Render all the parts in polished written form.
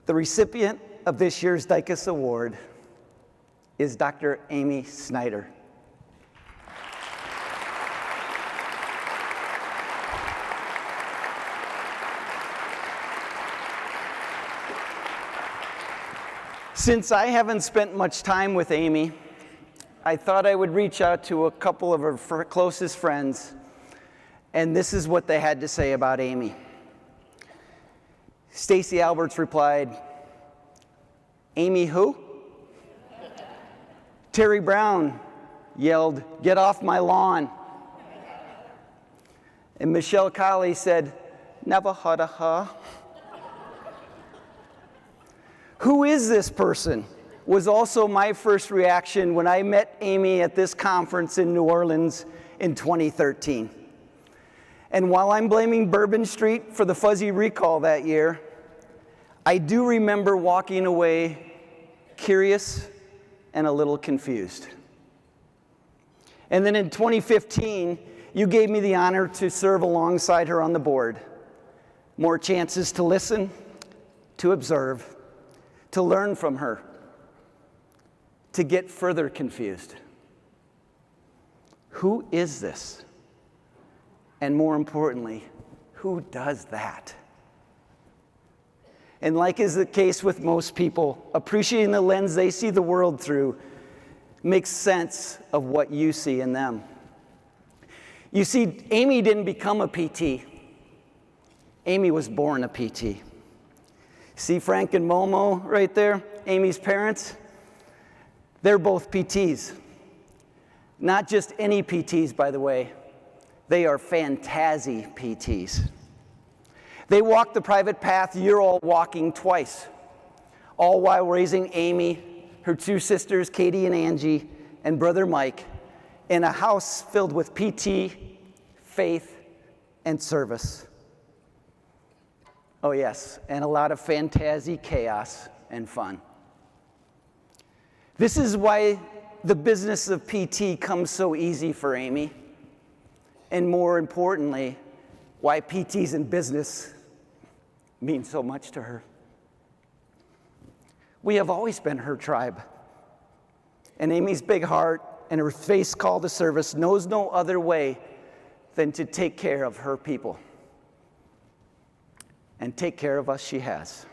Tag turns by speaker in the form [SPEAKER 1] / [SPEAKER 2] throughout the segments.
[SPEAKER 1] The recipient of this year's Dicus Award is Dr. Amy Snyder. Since I haven't spent much time with Amy, I thought I would reach out to a couple of her closest friends, and this is what they had to say about Amy. Stacy Alberts replied, "Amy who?" Terry Brown yelled, "Get off my lawn." And Michelle Colley said, "Never heard of her." Who is this person? Was also my first reaction when I met Amy at this conference in New Orleans in 2013. And while I'm blaming Bourbon Street for the fuzzy recall that year, I do remember walking away curious and a little confused. And then in 2015, you gave me the honor to serve alongside her on the board. More chances to listen, to observe, to learn from her, to get further confused. Who is this? And more importantly, who does that? And like is the case with most people, appreciating the lens they see the world through makes sense of what you see in them. You see, Amy didn't become a PT. Amy was born a PT. See Frank and Momo right there, Amy's parents? They're both PTs. Not just any PTs, by the way. They are fantasy PTs. They walk the private path you're all walking twice, all while raising Amy, her two sisters, Katie and Angie, and brother Mike, in a house filled with PT, faith, and service. Oh yes, and a lot of fantasy, chaos, and fun. This is why the business of PT comes so easy for Amy, and more importantly, why PTs in business mean so much to her. We have always been her tribe, and Amy's big heart and her face call to service knows no other way than to take care of her people. And take care of us she has.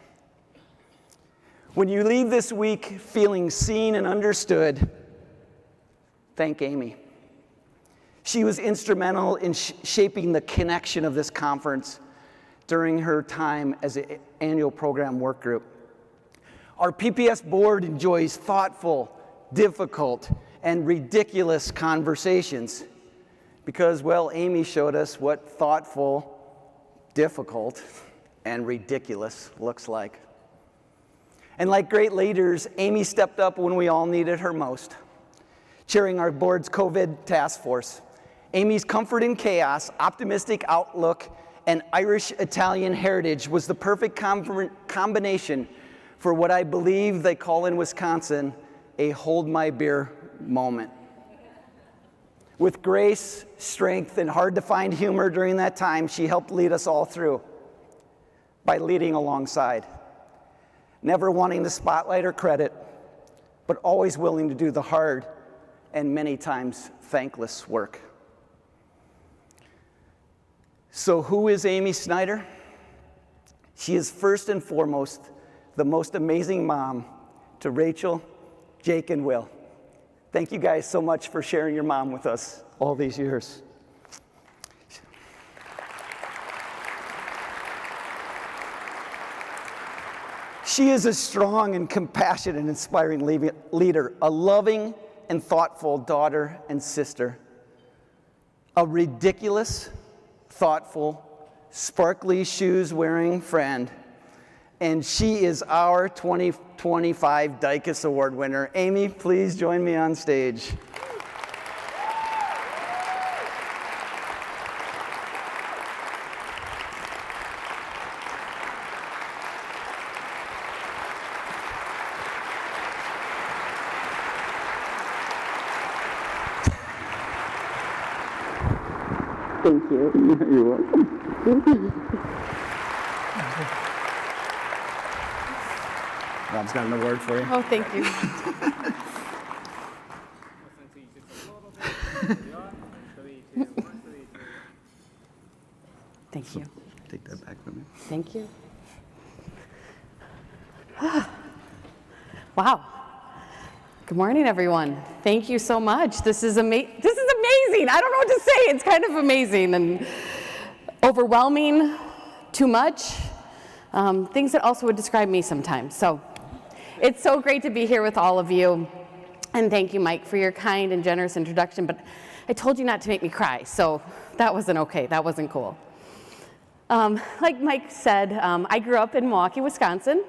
[SPEAKER 1] When you leave this week feeling seen and understood, thank Amy. She was instrumental in shaping the connection of this conference during her time as an annual program work group. Our PPS board enjoys thoughtful, difficult, and ridiculous conversations because, well, Amy showed us what thoughtful, difficult, and ridiculous looks like. And like great leaders, Amy stepped up when we all needed her most, chairing our board's COVID task force. Amy's comfort in chaos, optimistic outlook, and Irish-Italian heritage was the perfect combination for what I believe they call in Wisconsin a hold my beer moment. With grace, strength, and hard-to-find humor during that time, she helped lead us all through by leading alongside, never wanting the spotlight or credit, but always willing to do the hard and many times thankless work. So who is Amy Snyder? She is first and foremost the most amazing mom to Rachel, Jake, and Will. Thank you guys so much for sharing your mom with us all these years. She is a strong and compassionate and inspiring leader, a loving and thoughtful daughter and sister, a ridiculous, thoughtful, sparkly shoes-wearing friend, and she is our 2025 Dicus Award winner. Amy, please join me on stage.
[SPEAKER 2] Thank you.
[SPEAKER 3] You're welcome.
[SPEAKER 1] Mom's got an award for you.
[SPEAKER 2] Oh, thank you. Thank you.
[SPEAKER 1] Take that back from me.
[SPEAKER 2] Thank you. Wow. Good morning, everyone. Thank you so much. This is amazing. I don't know what to say. It's kind of amazing and overwhelming, too much. Things that also would describe me sometimes. So it's so great to be here with all of you. And thank you, Mike, for your kind and generous introduction. But I told you not to make me cry, so that wasn't okay. That wasn't cool. Like Mike said, I grew up in Milwaukee, Wisconsin.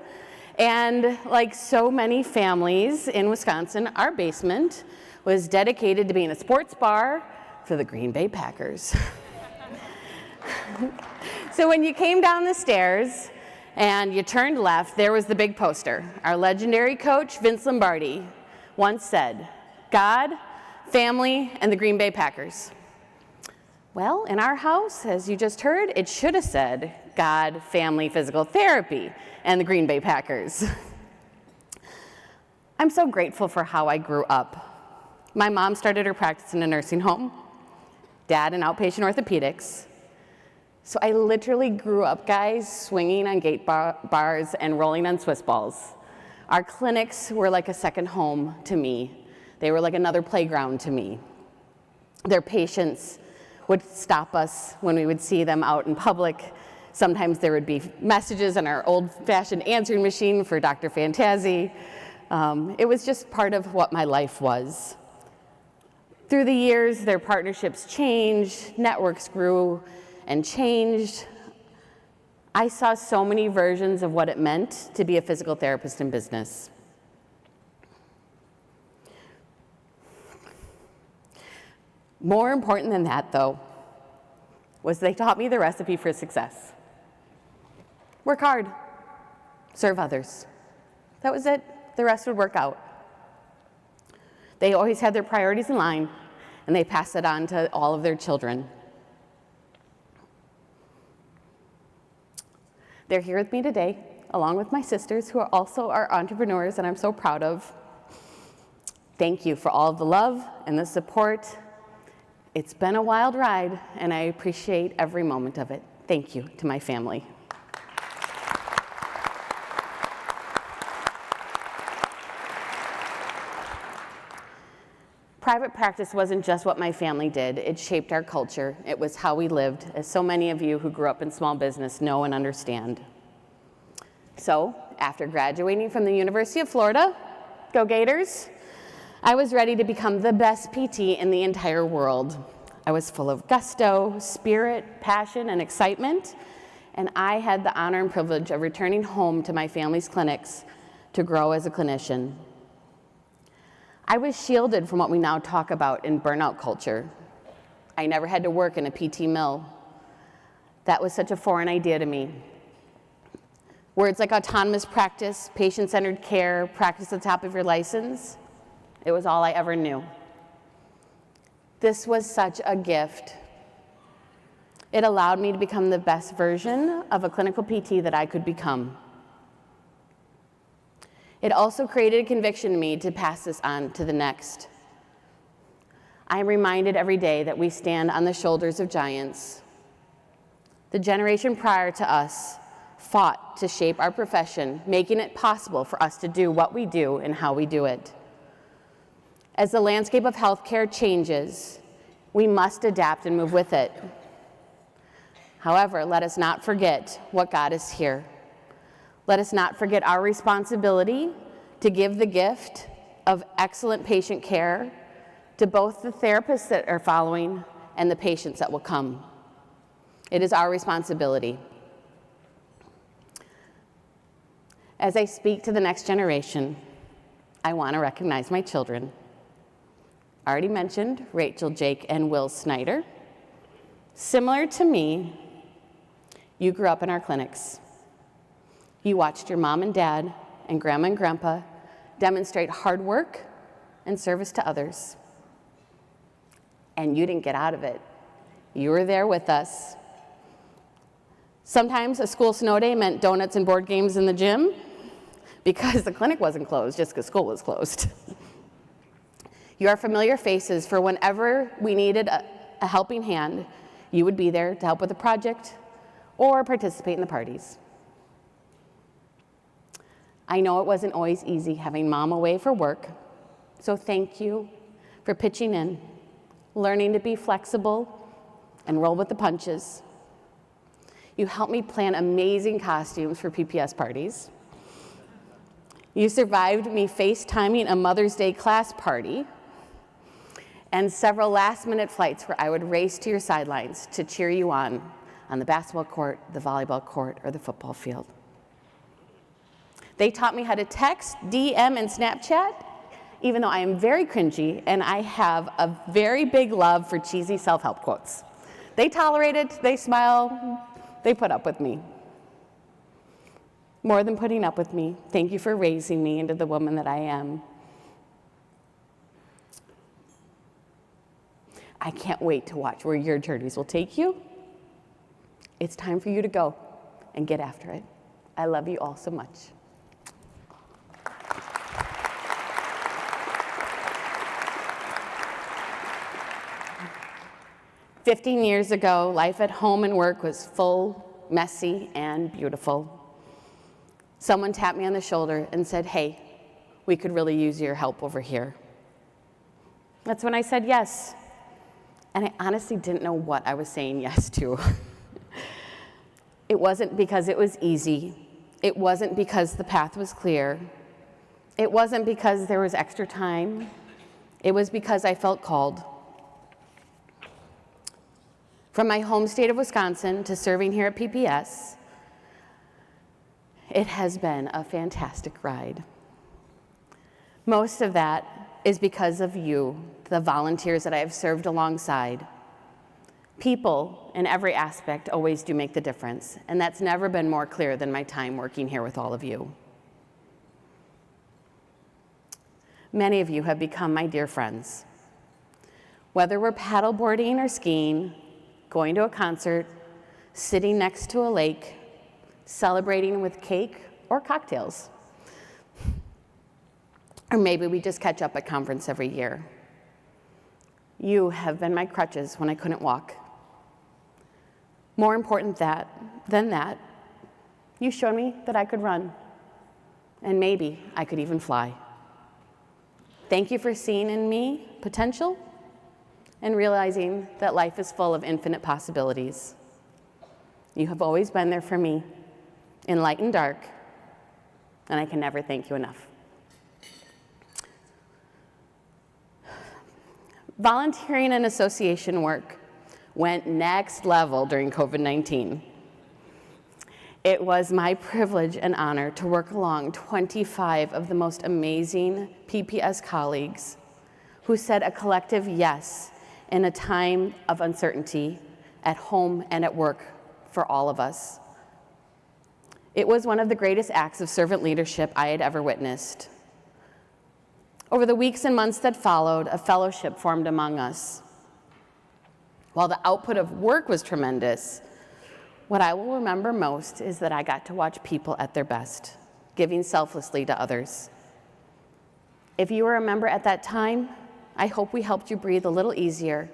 [SPEAKER 2] And like so many families in Wisconsin, our basement was dedicated to being a sports bar for the Green Bay Packers. So when you came down the stairs and you turned left, there was the big poster. Our legendary coach, Vince Lombardi, once said, "God, family, and the Green Bay Packers." Well, in our house, as you just heard, it should have said, "God, family, physical therapy, and the Green Bay Packers." I'm so grateful for how I grew up. My mom started her practice in a nursing home, dad in outpatient orthopedics. So I literally grew up, guys, swinging on gate bars and rolling on Swiss balls. Our clinics were like a second home to me. They were like another playground to me. Their patients would stop us when we would see them out in public. Sometimes there would be messages on our old-fashioned answering machine for Dr. Fantazi. It was just part of what my life was. Through the years, their partnerships changed, networks grew and changed. I saw so many versions of what it meant to be a physical therapist in business. More important than that, though, was they taught me the recipe for success. Work hard, serve others. That was it. The rest would work out. They always had their priorities in line, and they passed it on to all of their children. They're here with me today, along with my sisters, who are also our entrepreneurs, and I'm so proud of. Thank you for all of the love and the support. It's been a wild ride, and I appreciate every moment of it. Thank you to my family. Private practice wasn't just what my family did. It shaped our culture. It was how we lived, as so many of you who grew up in small business know and understand. So, after graduating from the University of Florida, go Gators, I was ready to become the best PT in the entire world. I was full of gusto, spirit, passion, and excitement, and I had the honor and privilege of returning home to my family's clinics to grow as a clinician. I was shielded from what we now talk about in burnout culture. I never had to work in a PT mill. That was such a foreign idea to me. Words like autonomous practice, patient-centered care, practice at the top of your license, it was all I ever knew. This was such a gift. It allowed me to become the best version of a clinical PT that I could become. It also created a conviction in me to pass this on to the next. I am reminded every day that we stand on the shoulders of giants. The generation prior to us fought to shape our profession, making it possible for us to do what we do and how we do it. As the landscape of healthcare changes, we must adapt and move with it. However, let us not forget what got us here. Let us not forget our responsibility to give the gift of excellent patient care to both the therapists that are following and the patients that will come. It is our responsibility. As I speak to the next generation, I want to recognize my children. I already mentioned Rachel, Jake, and Will Snyder. Similar to me, you grew up in our clinics. You watched your mom and dad and grandma and grandpa demonstrate hard work and service to others. And you didn't get out of it. You were there with us. Sometimes a school snow day meant donuts and board games in the gym, because the clinic wasn't closed, just because school was closed. You are familiar faces for whenever we needed a helping hand, you would be there to help with the project or participate in the parties. I know it wasn't always easy having mom away for work, so thank you for pitching in, learning to be flexible and roll with the punches. You helped me plan amazing costumes for PPS parties. You survived me FaceTiming a Mother's Day class party and several last-minute flights where I would race to your sidelines to cheer you on the basketball court, the volleyball court, or the football field. They taught me how to text, DM, and Snapchat, even though I am very cringy and I have a very big love for cheesy self-help quotes. They tolerate it, they smile, they put up with me. More than putting up with me, thank you for raising me into the woman that I am. I can't wait to watch where your journeys will take you. It's time for you to go and get after it. I love you all so much. 15 years ago, life at home and work was full, messy, and beautiful. Someone tapped me on the shoulder and said, hey, we could really use your help over here. That's when I said yes. And I honestly didn't know what I was saying yes to. It wasn't because it was easy. It wasn't because the path was clear. It wasn't because there was extra time. It was because I felt called. From my home state of Wisconsin to serving here at PPS, it has been a fantastic ride. Most of that is because of you, the volunteers that I have served alongside. People in every aspect always do make the difference, and that's never been more clear than my time working here with all of you. Many of you have become my dear friends. Whether we're paddleboarding or skiing, going to a concert, sitting next to a lake, celebrating with cake or cocktails. Or maybe we just catch up at conference every year. You have been my crutches when I couldn't walk. More important than that, you showed me that I could run, and maybe I could even fly. Thank you for seeing in me potential and realizing that life is full of infinite possibilities. You have always been there for me, in light and dark, and I can never thank you enough. Volunteering and association work went next level during COVID-19. It was my privilege and honor to work along 25 of the most amazing PPS colleagues who said a collective yes in a time of uncertainty at home and at work for all of us. It was one of the greatest acts of servant leadership I had ever witnessed. Over the weeks and months that followed, a fellowship formed among us. While the output of work was tremendous, what I will remember most is that I got to watch people at their best, giving selflessly to others. If you were a member at that time, I hope we helped you breathe a little easier.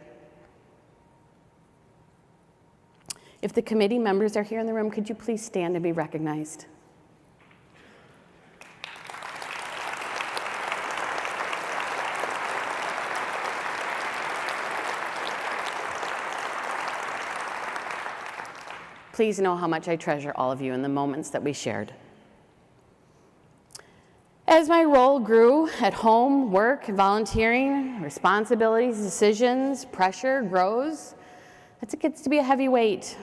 [SPEAKER 2] If the committee members are here in the room, could you please stand and be recognized? Please know how much I treasure all of you and the moments that we shared. As my role grew at home, work, volunteering, responsibilities, decisions, pressure grows, it gets to be a heavy weight.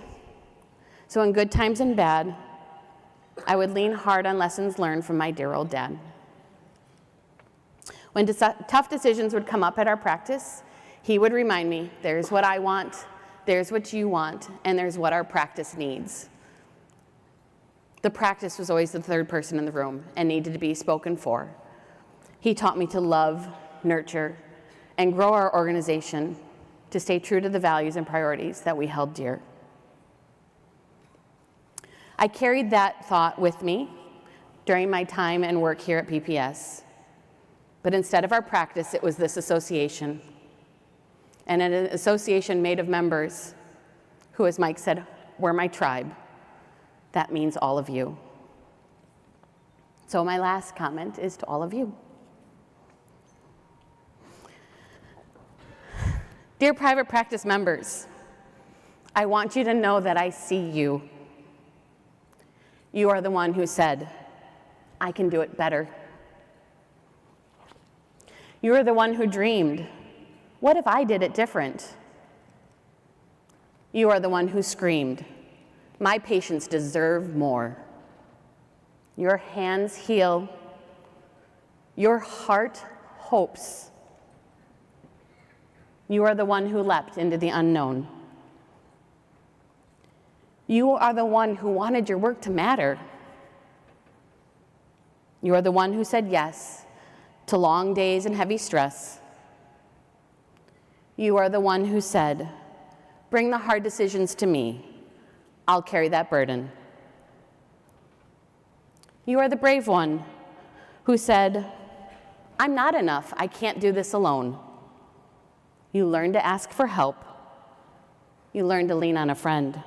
[SPEAKER 2] So in good times and bad, I would lean hard on lessons learned from my dear old dad. When tough decisions would come up at our practice, he would remind me, there's what I want, there's what you want, and there's what our practice needs. The practice was always the third person in the room and needed to be spoken for. He taught me to love, nurture, and grow our organization to stay true to the values and priorities that we held dear. I carried that thought with me during my time and work here at PPS. But instead of our practice, it was this association. And an association made of members who, as Mike said, were my tribe. That means all of you. So my last comment is to all of you. Dear private practice members, I want you to know that I see you. You are the one who said, I can do it better. You are the one who dreamed, what if I did it different? You are the one who screamed, my patients deserve more. Your hands heal. Your heart hopes. You are the one who leapt into the unknown. You are the one who wanted your work to matter. You are the one who said yes to long days and heavy stress. You are the one who said, bring the hard decisions to me. I'll carry that burden. You are the brave one who said, I'm not enough. I can't do this alone. You learned to ask for help. You learned to lean on a friend.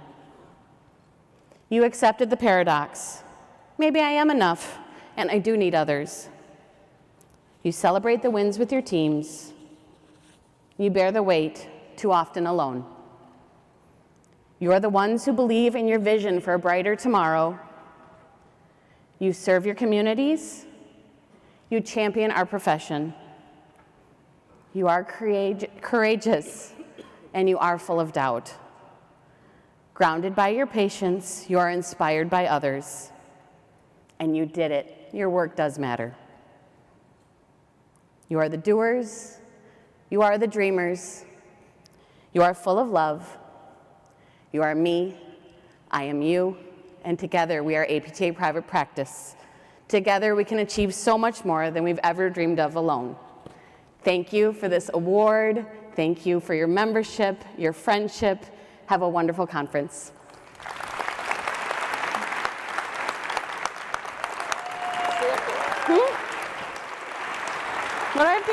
[SPEAKER 2] You accepted the paradox. Maybe I am enough, and I do need others. You celebrate the wins with your teams. You bear the weight, too often alone. You are the ones who believe in your vision for a brighter tomorrow. You serve your communities. You champion our profession. You are courageous, and you are full of doubt. Grounded by your patience, you are inspired by others. And you did it. Your work does matter. You are the doers. You are the dreamers. You are full of love. You are me. I am you. And together we are APTA Private Practice. Together we can achieve so much more than we've ever dreamed of alone. Thank you for this award. Thank you for your membership, your friendship. Have a wonderful conference. What do I have to do?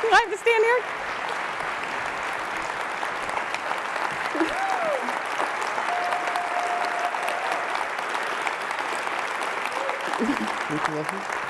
[SPEAKER 2] Do I have to stand here?
[SPEAKER 3] Thank you, Leslie.